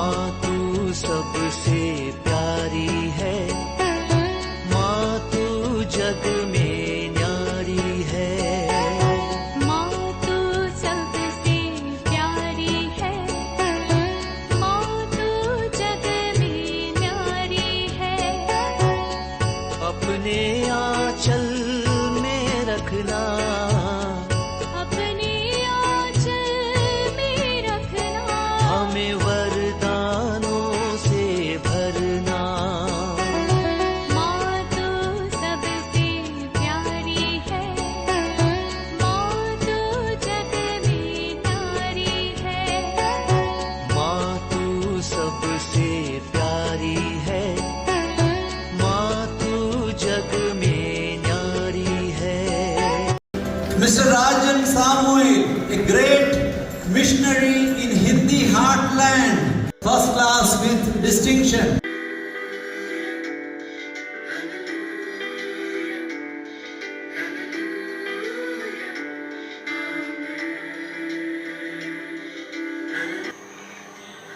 माँ तू सबसे प्यारी है, माँ तू जग में न्यारी है। माँ तू सबसे प्यारी है, माँ तू जग में न्यारी है। अपने आंचल में रखना, अपने आंचल में रखना। हमें वरदानों से भरना। माँ तू सबसे प्यारी है, माँ तू जग में न्यारी है। माँ तू सबसे प्यारी है, माँ तू जग में न्यारी है। Mr. Rajan Samuel, a great missionary in Hindi heartland, first class with distinction.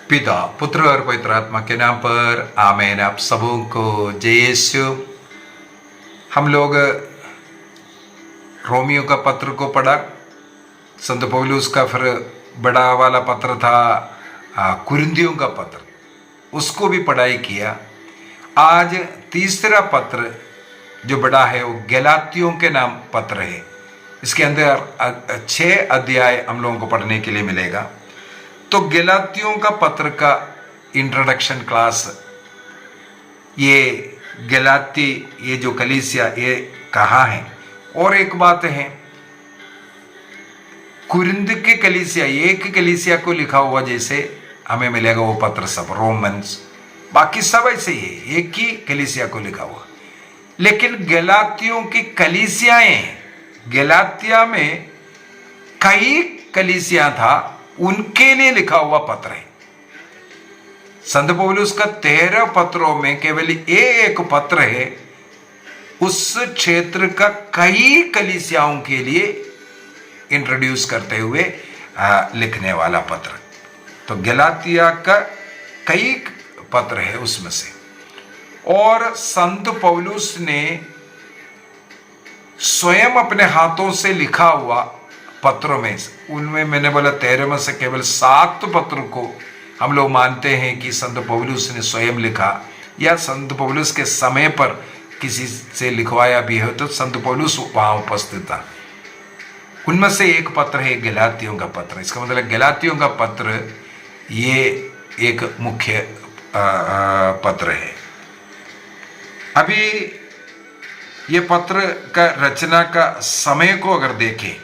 पिता, पुत्र और पवित्र आत्मा के नाम पर आमीन। आप सबों को जय यीशु। हम लोग रोमियो का पत्र को पढ़ा, संत पौलुस का फिर बड़ा वाला पत्र था कुरिन्थियों का पत्र, उसको भी पढ़ाई किया। आज तीसरा पत्र जो बड़ा है वो गलातियों के नाम पत्र है। इसके अंदर 6 अध्याय हम लोगों को पढ़ने के लिए मिलेगा। तो गलातियों का पत्र का इंट्रोडक्शन क्लास, ये गलाती, ये जो कलीसिया, ये कहाँ है। और एक बात है, कुरिन्थ के कलीसिया, एक कलीसिया को लिखा हुआ जैसे हमें मिलेगा वो पत्र सब, रोमन्स, बाकी सब ऐसे ही है, एक ही कलीसिया को लिखा हुआ। लेकिन गलातियों की कलीसियाएं हैं, गलातिया में कई कलीसिया था, उनके लिए लिखा हुआ पत्र है। संत पौलुस का 13 पत्रों में केवल ये एक पत्र है उस क्षेत्र का कई कलीसियाओं के लिए इंट्रोड्यूस करते हुए लिखने वाला पत्र। तो गलातिया का कई पत्र है उसमें से। और संत पौलुस ने स्वयं अपने हाथों से लिखा हुआ पत्रों में, उनमें मैंने बोला 13 में से केवल 7 पत्र को हम लोग मानते हैं कि संत पौलुस ने स्वयं लिखा, या संत पौलुस के समय पर किसी से लिखवाया भी है, तो संत पौलुस वहां उपस्थित था। उनमें से एक पत्र है गलातियों का पत्र। इसका मतलब गलातियों का पत्र ये एक मुख्य पत्र है। अभी ये पत्र का रचना का समय को अगर देखें,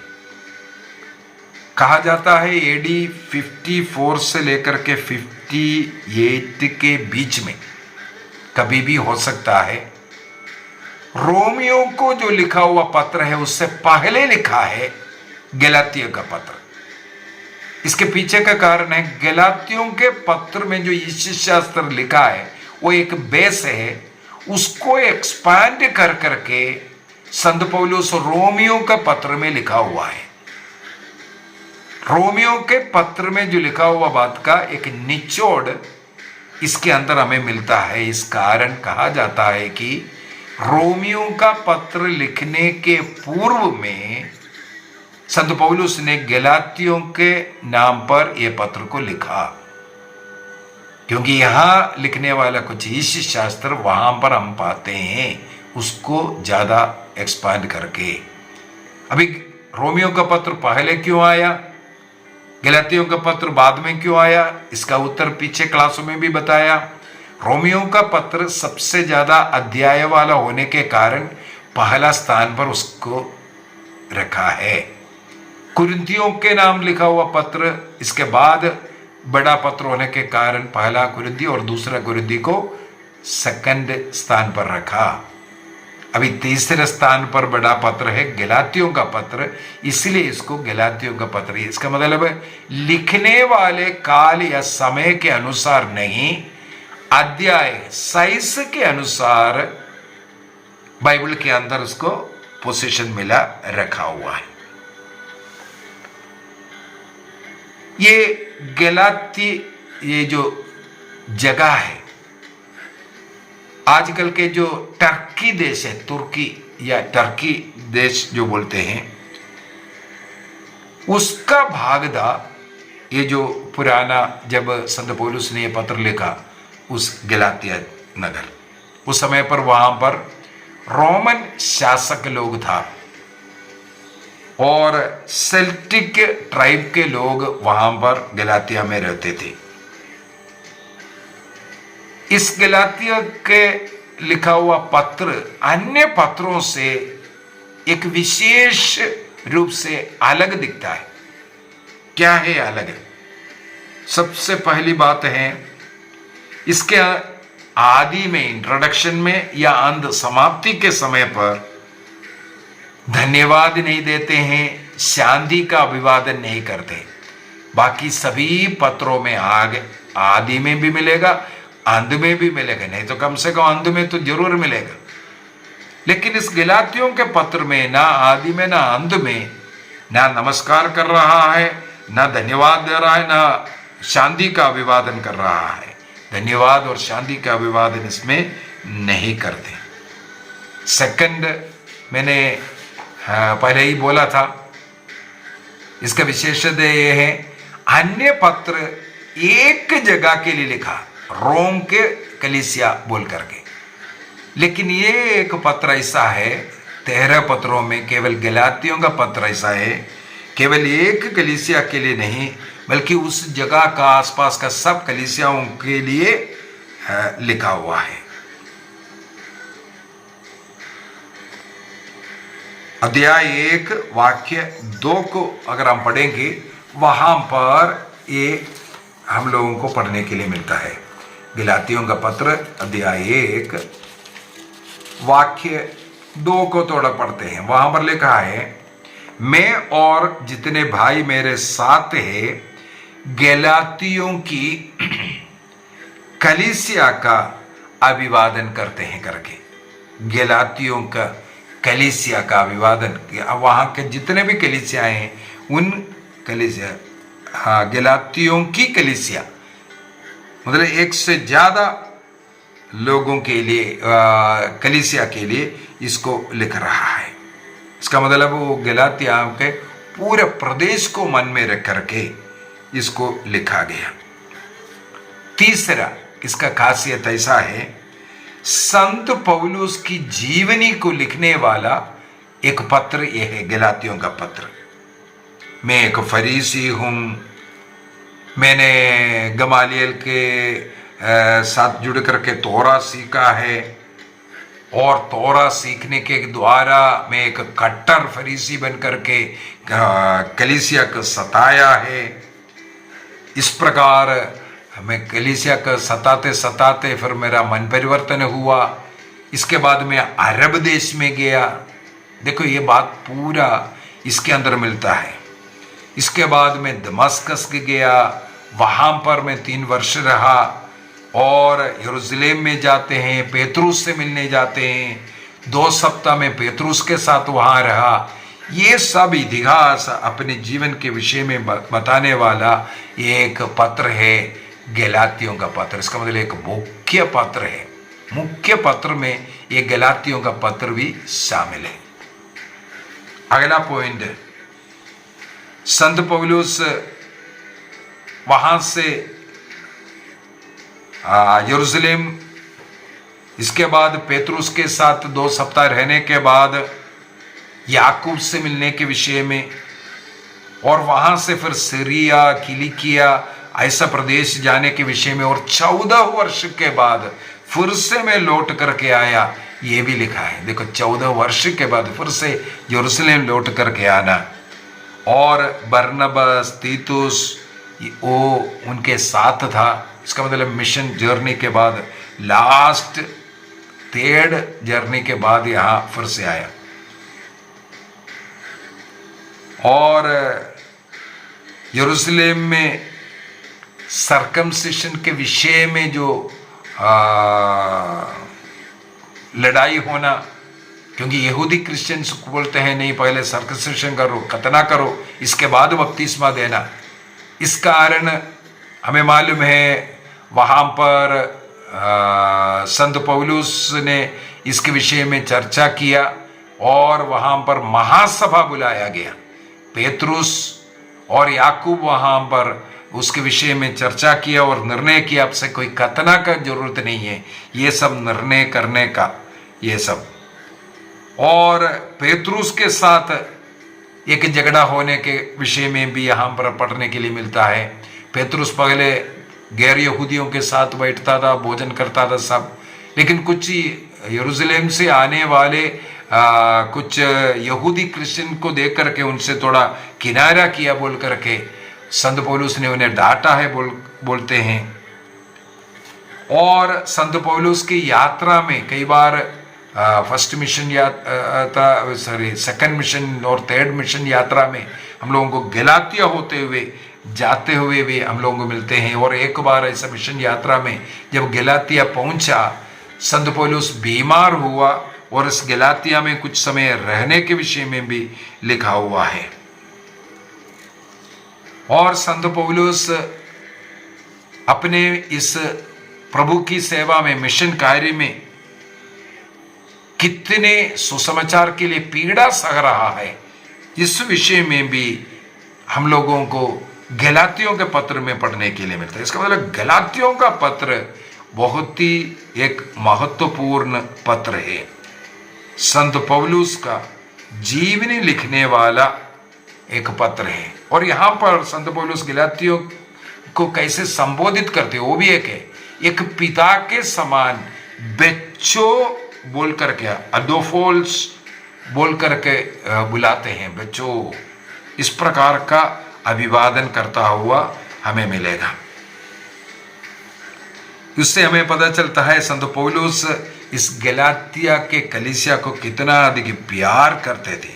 कहा जाता है AD 54 से लेकर के 58 के बीच में कभी भी हो सकता है। रोमियो को जो लिखा हुआ पत्र है उससे पहले लिखा है गलातियों का पत्र। इसके पीछे का कारण है, गलातियों के पत्र में जो यीशु शास्त्र लिखा है वो एक बेस है, उसको एक्सपैंड कर करके संत पौलुस रोमियो का पत्र में लिखा हुआ है। रोमियो के पत्र में जो लिखा हुआ बात का एक निचोड़ इसके अंदर हमें मिलता है। इस कारण कहा जाता है कि रोमियो का पत्र लिखने के पूर्व में संत पौलुस ने गलातियों के नाम पर यह पत्र को लिखा, क्योंकि यहां लिखने वाला कुछ यीशु शास्त्र वहां पर हम पाते हैं उसको ज्यादा एक्सपांड करके। अभी रोमियो का पत्र पहले क्यों आया, गलातियों का पत्र बाद में क्यों आया, इसका उत्तर पीछे क्लासों में भी बताया। रोमियो का पत्र सबसे ज्यादा अध्याय वाला होने के कारण पहला स्थान पर उसको रखा है। कुरिन्थियों के नाम लिखा हुआ पत्र इसके बाद बड़ा पत्र होने के कारण पहला कुरिन्थी और दूसरा कुरिन्थी को सेकंड स्थान पर रखा। अभी तीसरे स्थान पर बड़ा पत्र है गलातियों का पत्र, इसलिए इसको गलातियों का पत्र। इसका मतलब है लिखने वाले काल या समय के अनुसार नहीं, अध्याय साइज के अनुसार बाइबल के अंदर उसको पोजीशन मिला रखा हुआ है। ये गलाती, ये जो जगह है। आजकल के जो टर्की देश है, तुर्की या टर्की देश जो बोलते हैं, उसका भाग था ये जो पुराना, जब संत पौलुस ने ये पत्र लिखा उस गलातिया नगर, उस समय पर वहां पर रोमन शासक लोग था और सेल्टिक ट्राइब के लोग वहां पर गलातिया में रहते थे। इस गलातिया के लिखा हुआ पत्र अन्य पत्रों से एक विशेष रूप से अलग दिखता है। क्या है अलग? सबसे पहली बात है, इसके आदि में, इंट्रोडक्शन में या अंत समाप्ति के समय पर धन्यवाद नहीं देते हैं, शांति का अभिवादन नहीं करते। बाकी सभी पत्रों में आदि में भी मिलेगा, अंत में भी मिलेगा, नहीं तो कम से कम अंत में तो जरूर मिलेगा। लेकिन इस गलातियों के पत्र में ना आदि में ना अंत में ना नमस्कार कर रहा है, ना धन्यवाद दे रहा है, ना शांति का अभिवादन कर रहा है। धन्यवाद और शांति का अभिवादन इसमें नहीं करते। सेकंड, मैंने पहले ही बोला था, इसका विशेषता ये है, अन्य पत्र एक जगह के लिए लिखा, रोम के कलीसिया बोल करके, लेकिन ये एक पत्र ऐसा है, 13 पत्रों में केवल गलातियों का पत्र ऐसा है, केवल एक कलीसिया के लिए नहीं बल्कि उस जगह का आसपास का सब कलीसियाओं के लिए लिखा हुआ है। अध्याय 1 वाक्य 2 को अगर हम पढ़ेंगे, वहां पर ये हम लोगों को पढ़ने के लिए मिलता है। गलातियों का पत्र अध्याय 1 वाक्य 2 को थोड़ा पढ़ते हैं। वहां पर लिखा है, मैं और जितने भाई मेरे साथ हैं गलातियों की कलीसिया का अभिवादन करते हैं करके, गलातियों का कलीसिया का अभिवादन। वहां के जितने भी कलीसियाएं हैं उन कलीसिया, हाँ, गलातियों की कलीसिया, मतलब एक से ज्यादा लोगों के लिए, कलीसिया के लिए इसको लिख रहा है। इसका मतलब वो गलातिया के पूरे प्रदेश को मन में रख करके इसको लिखा गया। तीसरा, इसका खासियत ऐसा है, संत पौलुस की जीवनी को लिखने वाला एक पत्र यह है, गलातियों का पत्र। मैं एक फरीसी हूं, मैंने गमालियल के साथ जुड़ करके तोरा सीखा है और तोरा सीखने के द्वारा मैं एक कट्टर फरीसी बन करके कलीसिया को सताया है। इस प्रकार मैं कलीसिया को सताते सताते फिर मेरा मन परिवर्तन हुआ। इसके बाद मैं अरब देश में गया। देखो ये बात पूरा इसके अंदर मिलता है। इसके बाद मैं दमस्कस गया, वहां पर मैं 3 वर्ष रहा और यरूशलेम में जाते हैं, पेतरुस से मिलने जाते हैं, 2 सप्ताह में पेतरुस के साथ वहां रहा। ये सब इतिहास अपने जीवन के विषय में बताने वाला ये एक पत्र है, गलातियों का पत्र। इसका मतलब एक मुख्य पत्र है। मुख्य पत्र में ये गलातियों का पत्र भी शामिल है। अगला पॉइंट, संत पौलुस वहां से यरूशलेम, इसके बाद पेतरुस के साथ 2 सप्ताह रहने के बाद याकूब से मिलने के विषय में, और वहां से फिर सीरिया, किलिकिया ऐसा प्रदेश जाने के विषय में, और 14 वर्ष के बाद फिर से मैं लौट करके आया, ये भी लिखा है। देखो 14 वर्ष के बाद फिर से यरूशलेम लौट करके आना। और बरनबास, तीतुस वो उनके साथ था। इसका मतलब मिशन जर्नी के बाद, लास्ट 3rd जर्नी के बाद यहां फिर से आया। और यरूशलेम में सर्कमसिशन के विषय में जो लड़ाई होना, क्योंकि यहूदी क्रिश्चियंस को बोलते हैं नहीं पहले सर्कमसिशन करो, खतना करो, इसके बाद बपतिस्मा देना। इस कारण हमें मालूम है वहाँ पर संत पौलुस ने इसके विषय में चर्चा किया और वहाँ पर महासभा बुलाया गया। पेतरुस और याकूब वहाँ पर उसके विषय में चर्चा किया और निर्णय किया, अब से कोई कतना का जरूरत नहीं है, ये सब निर्णय करने का ये सब। और पेतरुस के साथ एक झगड़ा होने के विषय में भी यहाँ पर पढ़ने के लिए मिलता है। पेतरुस पहले गैर यहूदियों के साथ बैठता था, भोजन करता था सब, लेकिन कुछ यरूशलेम से आने वाले कुछ यहूदी क्रिश्चियन को देख करके उनसे थोड़ा किनारा किया बोल करके संत पौलुस ने उन्हें डांटा है बोलते हैं। और संत पौलुस की यात्रा में कई बार फर्स्ट मिशन यात्रा सेकंड मिशन और थर्ड मिशन यात्रा में हम लोगों को गलातिया होते हुए जाते हुए भी हम लोगों को मिलते हैं। और एक बार ऐसा मिशन यात्रा में जब गलातिया पहुंचा, संत पौलुस बीमार हुआ और इस गलातिया में कुछ समय रहने के विषय में भी लिखा हुआ है। और संत पौलुस अपने इस प्रभु की सेवा में, मिशन कार्य में कितने सुसमाचार के लिए पीड़ा सह रहा है, इस विषय में भी हम लोगों को गलातियों के पत्र में पढ़ने के लिए मिलता है। इसका मतलब गलातियों का पत्र बहुत ही एक महत्वपूर्ण पत्र है, संत पौलुस का जीवनी लिखने वाला एक पत्र है। और यहाँ पर संत पौलुस गलातियों को कैसे संबोधित करते हैं वो भी एक है, एक पिता के समान बच्चों बोल करके, अडोफोल्स बोल करके बुलाते हैं, बच्चों, इस प्रकार का अभिवादन करता हुआ हमें मिलेगा। इससे हमें पता चलता है संत पौलुस इस गलातिया के कलीसिया को कितना अधिक प्यार करते थे।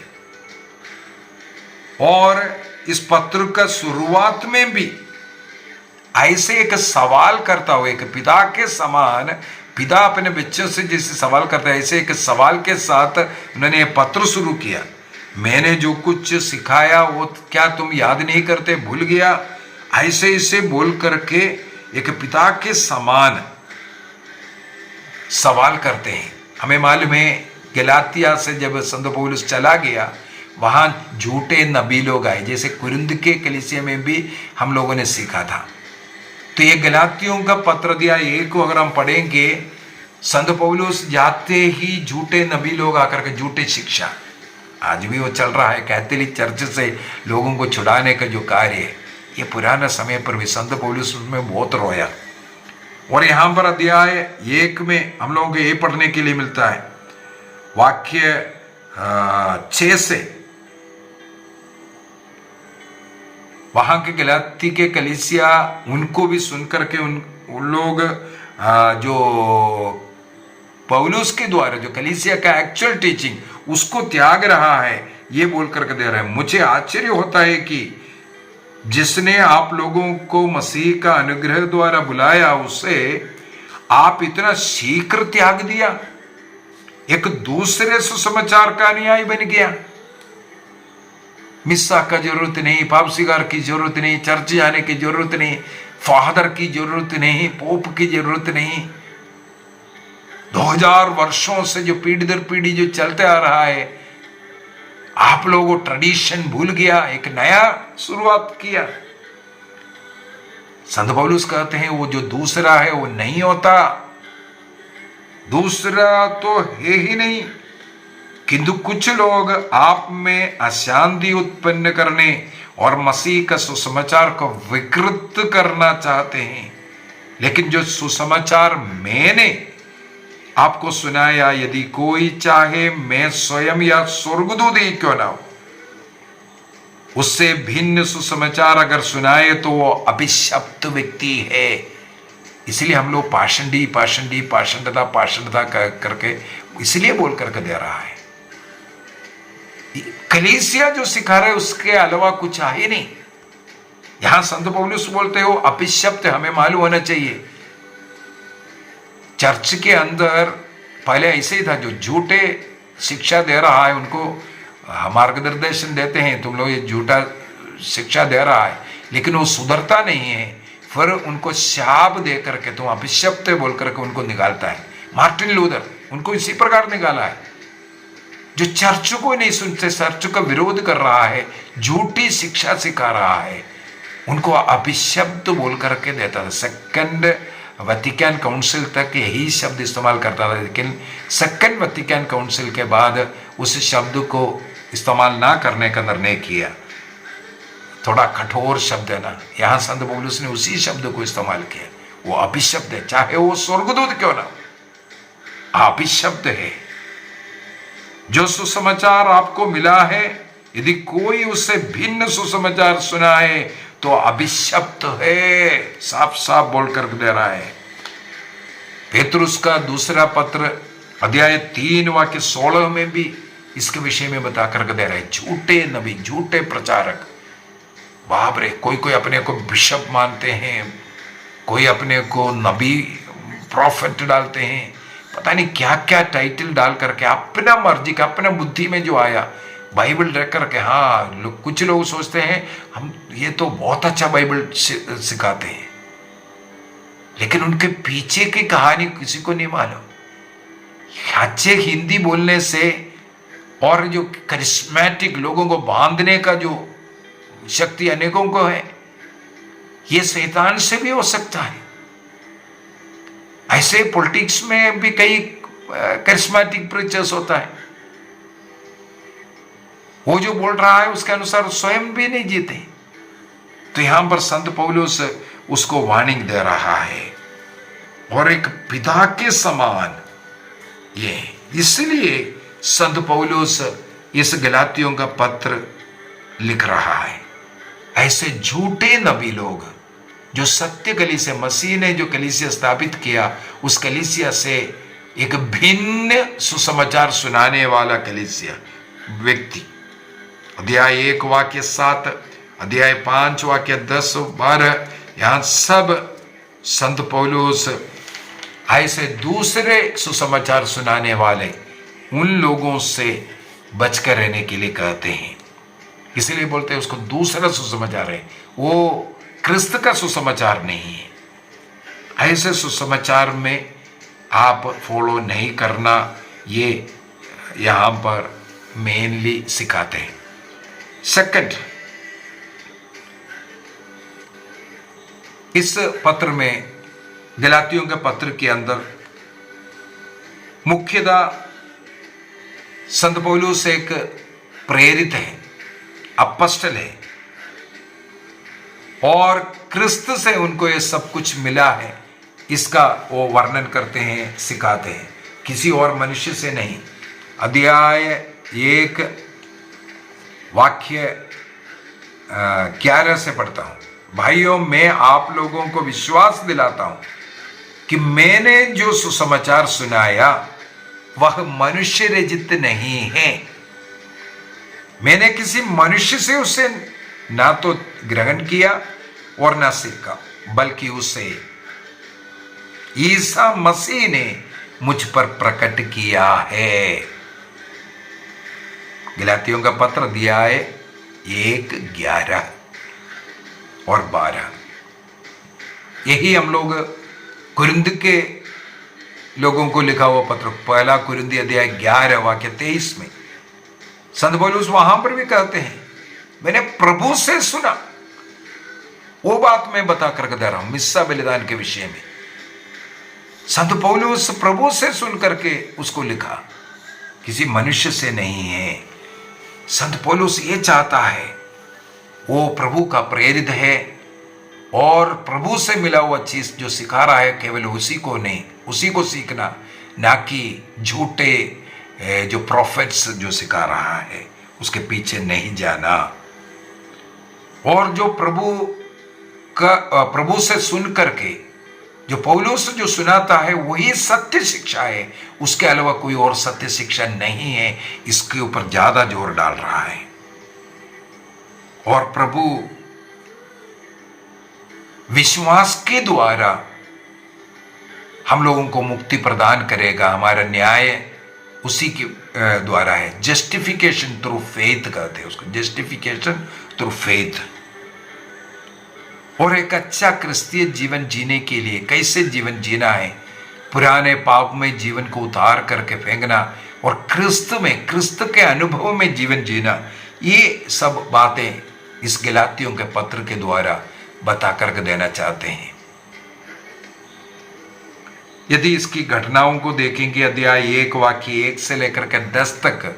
और इस पत्र का शुरुआत में भी ऐसे एक सवाल करता हुआ, एक पिता के समान, पिता अपने बच्चों से जैसे सवाल करता है, ऐसे एक सवाल के साथ उन्होंने पत्र शुरू किया। मैंने जो कुछ सिखाया वो क्या तुम याद नहीं करते, भूल गया? ऐसे ऐसे बोल करके एक पिता के समान सवाल करते हैं। हमें मालूम है गलातिया से जब संत पौलुस चला गया, वहां झूठे नबी लोग आए, जैसे कुरिन्थ के कलीसिया में भी हम लोगों ने सीखा था। तो ये गलातियों का पत्र दिया एक को अगर हम पढ़ेंगे, संत पौलुस जाते ही झूठे नबी लोग आकर के झूठे शिक्षा, आज भी वो चल रहा है, कैथोलिक चर्च से लोगों को छुड़ाने का जो कार्य है, ये पुराना समय पर भी संत पौलुस उसमें बहुत रोया। और यहाँ पर अध्याय 1 में हम लोगों को ये पढ़ने के लिए मिलता है, वाक्य 6 से, वहां के गलाती के कलीसिया उनको भी सुन करके उन लोग जो पौलुस के द्वारा जो कलीसिया का एक्चुअल टीचिंग उसको त्याग रहा है, ये बोल करके दे रहे हैं। मुझे आश्चर्य होता है कि जिसने आप लोगों को मसीह का अनुग्रह द्वारा बुलाया, उसे आप इतना शीघ्र त्याग दिया, एक दूसरे सुसमाचार का अनुयायी बन गया। मिस्सा का जरूरत नहीं, पाप सिगार की जरूरत नहीं, चर्च जाने की जरूरत नहीं, फादर की जरूरत नहीं, पोप की जरूरत नहीं। 2000 वर्षों से जो पीढ़ी दर पीढ़ी जो चलते आ रहा है, आप लोगों ट्रेडिशन भूल गया, एक नया शुरुआत किया। संत पौलुस कहते हैं वो जो दूसरा है वो नहीं होता, दूसरा तो है ही नहीं, किंतु कुछ लोग आप में अशांति उत्पन्न करने और मसीह का सुसमाचार को विकृत करना चाहते हैं। लेकिन जो सुसमाचार मैंने आपको सुनाया, यदि कोई चाहे मैं स्वयं या स्वर्गदूत ही क्यों ना हो, उससे भिन्न सुसमाचार अगर सुनाए तो वो अभिशप्त व्यक्ति है। इसलिए हम लोग पाषंडता करके इसलिए बोल करके दे रहा है। कलीसिया जो सिखा रहे उसके अलावा कुछ है नहीं। यहां संत पौलुस बोलते हो अभिशप्त, हमें मालूम होना चाहिए चर्च के अंदर पहले ऐसे ही था, जो झूठे शिक्षा दे रहा है उनको मार्गदर्शन देते हैं, तुम लोग ये झूठा शिक्षा दे रहा है, लेकिन वो सुधरता नहीं है, फिर उनको शाप दे करके, तुम अभिशप्त बोल करके उनको निकालता है। मार्टिन लूथर उनको इसी प्रकार निकाला है। जो चर्च को नहीं सुनते, चर्च का विरोध कर रहा है, झूठी शिक्षा सिखा रहा है, उनको अभिशप्त बोल करके देता था। सेकंड वैटिकन काउंसिल तक यही शब्द इस्तेमाल करता था, लेकिन सेकंड वैटिकन काउंसिल के बाद उस शब्द को इस्तेमाल ना करने का निर्णय किया। थोड़ा कठोर शब्द है ना, यहाँ संत पौलुस ने उसी शब्द को इस्तेमाल किया। वो अभिशप्त है, चाहे वो स्वर्गदूत क्यों ना, अभिशप्त है। जो सुसमाचार आपको मिला है, यदि कोई उससे भिन्न सुसमाचार सुना है तो अभिशप्त है, साफ साफ बोल कर दे रहा है। पेतरुस का दूसरा पत्र अध्याय 3 वाक्य 16 में भी इसके विषय में बता कर दे रहा है। झूठे नबी, झूठे प्रचारक, बाप रे, कोई कोई अपने को बिशप मानते हैं, कोई अपने को नबी प्रॉफिट डालते हैं, पता नहीं क्या क्या टाइटल डाल करके अपना मर्जी का, अपना बुद्धि में जो आया बाइबल रख करके। हाँ, कुछ लोग सोचते हैं हम ये तो बहुत अच्छा बाइबल सिखाते हैं, लेकिन उनके पीछे की कहानी किसी को नहीं मालूम। अच्छे हिंदी बोलने से और जो करिश्मेटिक लोगों को बांधने का जो शक्ति अनेकों को है, ये शैतान से भी हो सकता है। ऐसे पॉलिटिक्स में भी कई करिश्मेटिक प्रीचर्स होता है, वो जो बोल रहा है उसके अनुसार स्वयं भी नहीं जीते। तो यहां पर संत पौलुस उसको वार्निंग दे रहा है, और एक पिता के समान ये, इसलिए संत पौलुस इस गलातियों का पत्र लिख रहा है। ऐसे झूठे नबी लोग जो सत्य कलीसिया, मसीह ने जो कलीसिया स्थापित किया, उस कलीसिया से एक भिन्न सुसमाचार सुनाने वाला कलीसिया व्यक्ति, अध्याय 1 वाक्य 7, अध्याय 5 वाक्य 10, 12, यहां सब संत पौलुस ऐसे दूसरे सुसमाचार सुनाने वाले उन लोगों से बचकर रहने के लिए कहते हैं। इसलिए बोलते हैं उसको दूसरा सुसमाचार है, वो क्रिस्त का सुसमाचार नहीं है। ऐसे सुसमाचार में आप फॉलो नहीं करना, ये यहां पर मेनली सिखाते हैं। सेकंड, इस पत्र में, गलातियों के पत्र के अंदर मुख्यतः संत पौलुस एक प्रेरित है, अपोस्टल है, और क्रिस्त से उनको ये सब कुछ मिला है, इसका वो वर्णन करते हैं, सिखाते हैं, किसी और मनुष्य से नहीं। अध्याय 1 वाक्य 11 से पढ़ता हूं। भाइयों, मैं आप लोगों को विश्वास दिलाता हूं कि मैंने जो सुसमाचार सुनाया वह मनुष्य रचित नहीं है। मैंने किसी मनुष्य से उसे ना तो ग्रहण किया और ना सीखा, बल्कि उसे ईसा मसीह ने मुझ पर प्रकट किया है। गलातियों का पत्र अध्याय 1, 11 और 12, यही हम लोग कुरिन्थ के लोगों को लिखा हुआ पत्र, पहला कुरिन्थी अध्याय 11 वाक्य 23 में संत पौलुस वहां पर भी कहते हैं, मैंने प्रभु से सुना। वो बात मैं बता करके दे रहा हूं मिस्सा बलिदान के विषय में। संत पौलुस प्रभु से सुन करके उसको लिखा, किसी मनुष्य से नहीं है। संत पौलुस ये चाहता है, वो प्रभु का प्रेरित है और प्रभु से मिला हुआ चीज जो सिखा रहा है केवल उसी को नहीं, उसी को सीखना, ना कि झूठे जो प्रॉफिट्स जो सिखा रहा है उसके पीछे नहीं जाना। और जो प्रभु से सुन करके जो पौलुस जो सुनाता है वही सत्य शिक्षा है, उसके अलावा कोई और सत्य शिक्षा नहीं है, इसके ऊपर ज्यादा जोर डाल रहा है। और प्रभु विश्वास के द्वारा हम लोगों को मुक्ति प्रदान करेगा, हमारा न्याय उसी के द्वारा है। जस्टिफिकेशन थ्रू फेथ कहते हैं उसको, जस्टिफिकेशन थ्रू फेथ। और एक अच्छा क्रिस्तीय जीवन जीने के लिए कैसे जीवन जीना है, पुराने पाप में जीवन को उतार करके फेंकना और क्रिस्त के अनुभव में जीवन जीना, ये सब बातें इस गलातियों के पत्र के द्वारा बता करके देना चाहते हैं। यदि इसकी घटनाओं को देखेंगे, अध्याय 1 वाक्य 1 से लेकर के 10 तक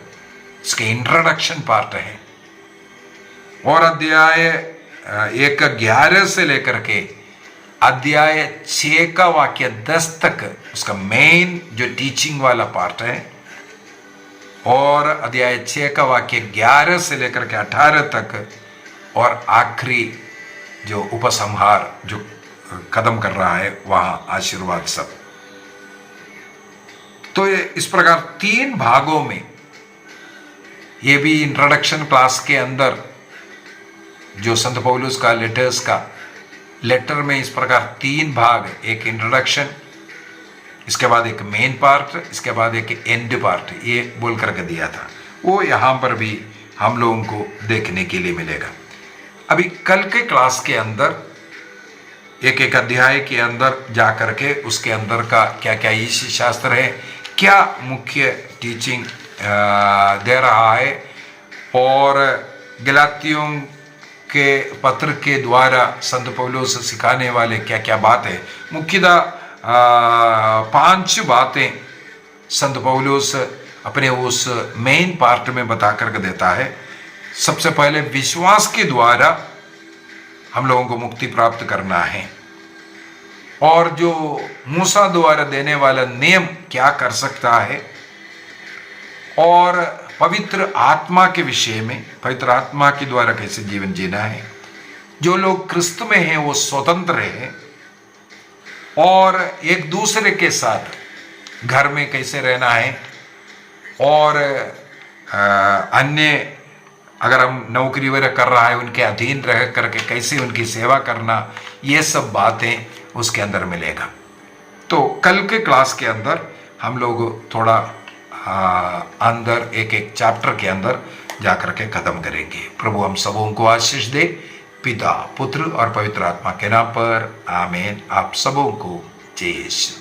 इसके इंट्रोडक्शन पार्ट है, और अध्याय 1:11 से लेकर के अध्याय 6 का वाक्य 10 तक उसका मेन जो टीचिंग वाला पार्ट है, और अध्याय 6 का वाक्य 11 से लेकर के 18 तक, और आखिरी जो उपसंहार जो कदम कर रहा है वहां आशीर्वाद सब। तो इस प्रकार 3 भागों में, ये भी इंट्रोडक्शन क्लास के अंदर जो संत पौलुस का लेटर में इस प्रकार 3 भाग, एक इंट्रोडक्शन, इसके बाद एक मेन पार्ट, इसके बाद एक एंड पार्ट, ये बोल करके दिया था, वो यहाँ पर भी हम लोगों को देखने के लिए मिलेगा। अभी कल के क्लास के अंदर एक अध्याय के अंदर जा करके उसके अंदर का क्या क्या ईश शास्त्र है, क्या मुख्य टीचिंग दे रहा है, और गलातियों के पत्र के द्वारा संत पौलुस सिखाने वाले क्या क्या बात है। मुख्यतः 5 बातें संत पौलुस अपने उस मेन पार्ट में बता करके देता है। सबसे पहले विश्वास के द्वारा हम लोगों को मुक्ति प्राप्त करना है, और जो मूसा द्वारा देने वाला नियम क्या कर सकता है, और पवित्र आत्मा के विषय में, पवित्र आत्मा के द्वारा कैसे जीवन जीना है, जो लोग क्रिस्त में हैं वो स्वतंत्र हैं, और एक दूसरे के साथ घर में कैसे रहना है, और अन्य अगर हम नौकरी वगैरह कर रहा है उनके अधीन रह करके कैसे उनकी सेवा करना, ये सब बातें उसके अंदर मिलेगा। तो कल के क्लास के अंदर हम लोग थोड़ा अंदर एक चैप्टर के अंदर जाकर के खत्म करेंगे। प्रभु हम सबों को आशीष दे, पिता, पुत्र और पवित्र आत्मा के नाम पर, आमीन। आप सबों को जय यीशु।